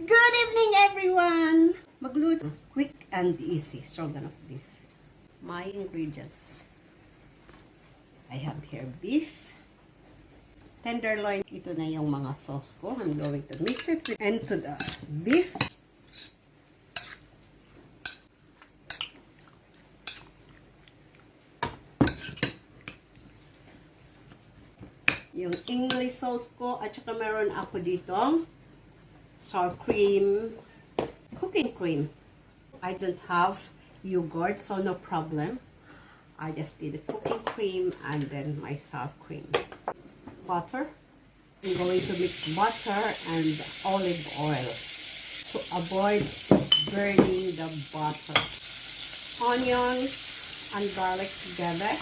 Good evening, everyone! Magluto. Quick and easy stroganoff beef. My ingredients. I have here beef, tenderloin. Ito na yung mga sauce ko. I'm going to mix it into the beef. Yung English sauce ko, at saka meron ako ditong sour cream, cooking cream. I don't have yogurt, so no problem. I just did the cooking cream and then my sour cream. Butter. I'm going to mix butter and olive oil to avoid burning the butter. Onions and garlic together.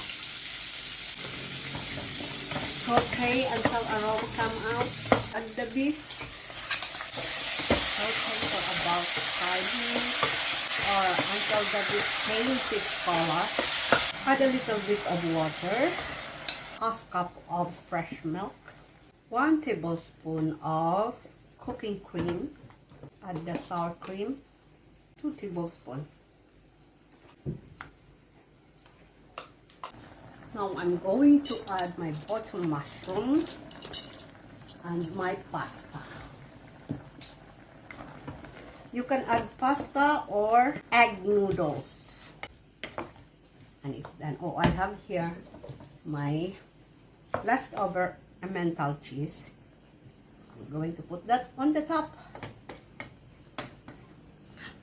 Saute until aroma come out. Add the beef. Saute for about 5 minutes or until the beef changes color. Add a little bit of water. Half cup of fresh milk. 1 tablespoon of cooking cream. Add the sour cream. 2 tablespoons. Now I'm going to add my bottle mushroom and my pasta. You can add pasta or egg noodles. And it's done. Oh, I have here my leftover emmental cheese. I'm going to put that on the top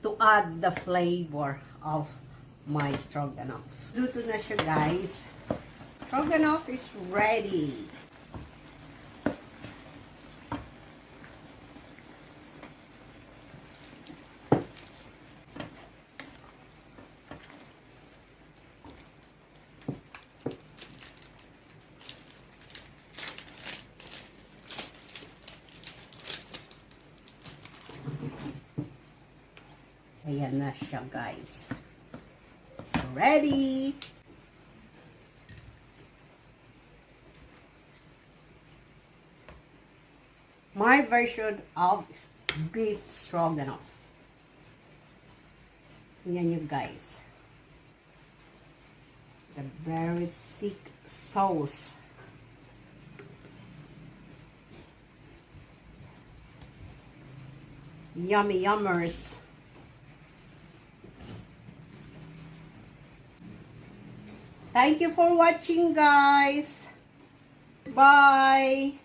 to add the flavor of my stroganoff. Luto na siya, guys. Stroganoff is ready. Ayan na siya, guys. It's ready. My version of beef stroganoff. Yan you guys. The very thick sauce. Yummy yummers. Thank you for watching, guys. Bye.